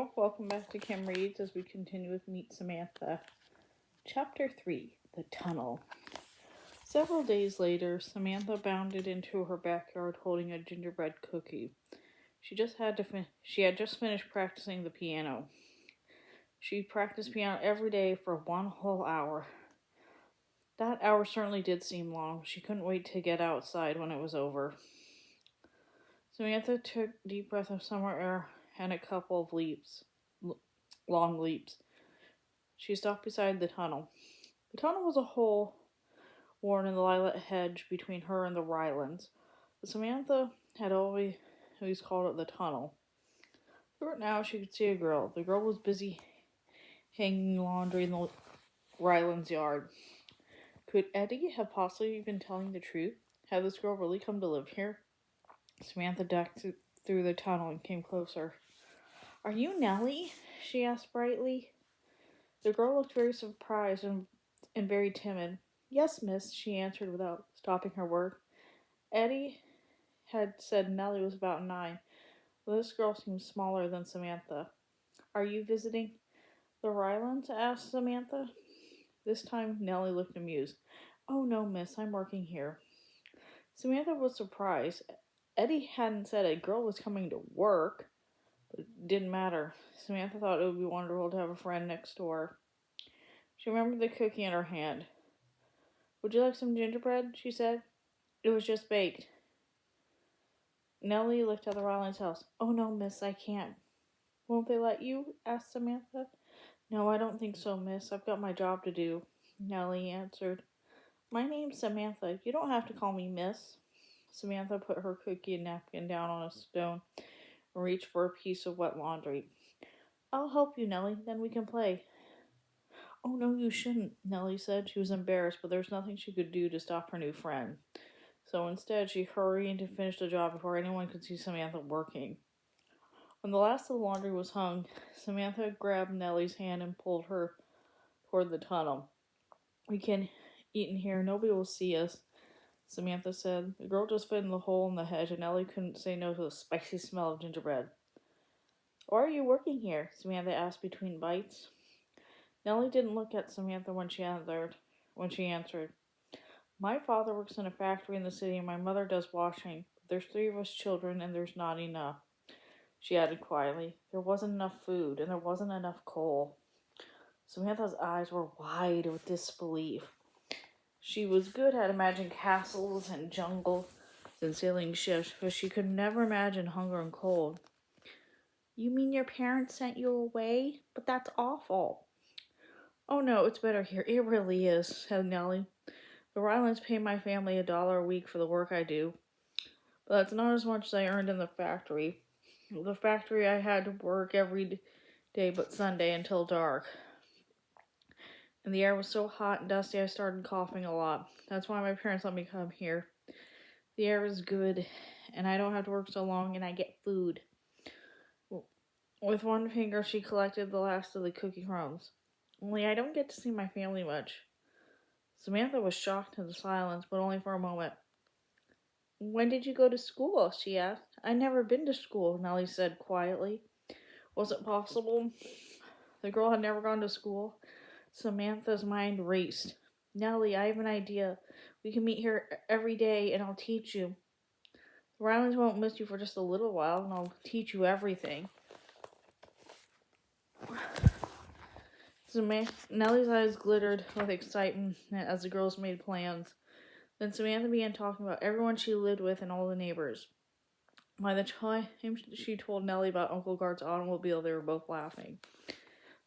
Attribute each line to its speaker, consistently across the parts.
Speaker 1: Hello, welcome back to Kim Reads as we continue with Meet Samantha. Chapter 3, The Tunnel. Several days later, Samantha bounded into her backyard holding a gingerbread cookie. She had just finished practicing the piano. She practiced piano every day for 1 whole hour. That hour certainly did seem long. She couldn't wait to get outside when it was over. Samantha took deep breaths of summer air and a couple of long leaps. She stopped beside the tunnel. The tunnel was a hole worn in the lilac hedge between her and the Rylands, but Samantha had always called it the tunnel. Through it now she could see a girl. The girl was busy hanging laundry in the Rylands yard. Could Eddie have possibly been telling the truth? Had this girl really come to live here? Samantha ducked through the tunnel and came closer. "Are you Nellie?" she asked brightly. The girl looked very surprised and very timid. "Yes, miss," she answered without stopping her work. Eddie had said Nellie was about 9, but this girl seemed smaller than Samantha. "Are you visiting the Rylands?" asked Samantha. This time Nellie looked amused. "Oh, no, miss, I'm working here." Samantha was surprised. Eddie hadn't said a girl was coming to work, but it didn't matter. Samantha thought it would be wonderful to have a friend next door. She remembered the cookie in her hand. "Would you like some gingerbread?" she said. "It was just baked." Nellie looked at the Rylands house. "Oh, no, miss, I can't." "Won't they let you?" asked Samantha. "No, I don't think so, miss. I've got my job to do," Nellie answered. "My name's Samantha. You don't have to call me miss." Samantha put her cookie and napkin down on a stone and reached for a piece of wet laundry. "I'll help you, Nellie. Then we can play." "Oh, no, you shouldn't," Nellie said. She was embarrassed, but there was nothing she could do to stop her new friend. So instead, she hurried to finish the job before anyone could see Samantha working. When the last of the laundry was hung, Samantha grabbed Nellie's hand and pulled her toward the tunnel. "We can eat in here. Nobody will see us," Samantha said. The girl just fit in the hole in the hedge, and Nellie couldn't say no to the spicy smell of gingerbread. "Why are you working here?" Samantha asked between bites. Nellie didn't look at Samantha when she answered. "My father works in a factory in the city, and my mother does washing. There's 3 of us children, and there's not enough," she added quietly. "There wasn't enough food, and there wasn't enough coal." Samantha's eyes were wide with disbelief. She was good at imagining castles and jungles and sailing ships, but she could never imagine hunger and cold. "You mean your parents sent you away? But that's awful." "Oh no, it's better here. It really is," said Nellie. "The Rylands pay my family $1 a week for the work I do, but that's not as much as I earned in the factory. The factory I had to work every day but Sunday until dark. And the air was so hot and dusty I started coughing a lot. That's why my parents let me come here. The air is good, and I don't have to work so long, and I get food." With one finger, she collected the last of the cookie crumbs. "Only I don't get to see my family much." Samantha was shocked into silence, but only for a moment. "When did you go to school?" she asked. "I've never been to school," Nellie said quietly. Was it possible the girl had never gone to school? Samantha's mind raced. "Nellie, I have an idea. We can meet here every day, and I'll teach you. The Rylands won't miss you for just a little while, and I'll teach you everything." Nellie's eyes glittered with excitement as the girls made plans. Then Samantha began talking about everyone she lived with and all the neighbors. By the time she told Nellie about Uncle Guard's automobile, they were both laughing.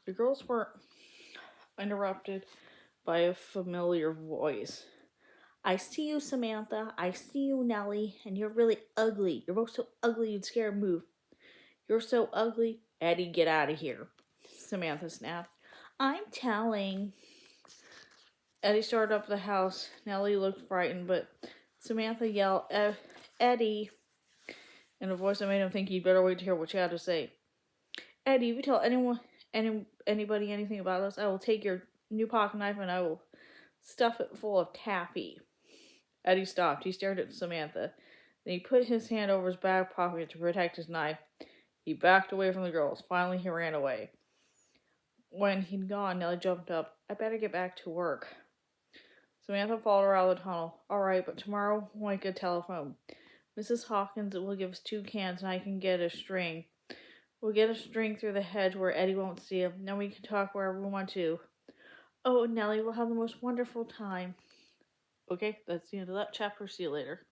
Speaker 1: The girls were interrupted by a familiar voice. "I see you, Samantha. I see you, Nellie. And you're really ugly. You're both so ugly you'd scare a move." "You're so ugly." "Eddie, get out of here," Samantha snapped. "I'm telling." Eddie started up the house. Nellie looked frightened, but Samantha yelled, "Eddie," in a voice that made him think he'd better wait to hear what she had to say. "Eddie, if you tell anybody anything about us, I will take your new pocket knife and I will stuff it full of taffy." Eddie stopped. He stared at Samantha. Then he put his hand over his back pocket to protect his knife. He backed away from the girls. Finally, he ran away. When he'd gone, Nellie jumped up. I better get back to work. Samantha followed her out of the tunnel. All right, but tomorrow we'll make a telephone. Mrs. Hawkins will give us 2 cans, and I can get a string. We'll get a string through the hedge where Eddie won't see him. Then we can talk wherever we want to. Oh, Nellie, we'll have the most wonderful time. Okay, that's the end of that chapter. See you later.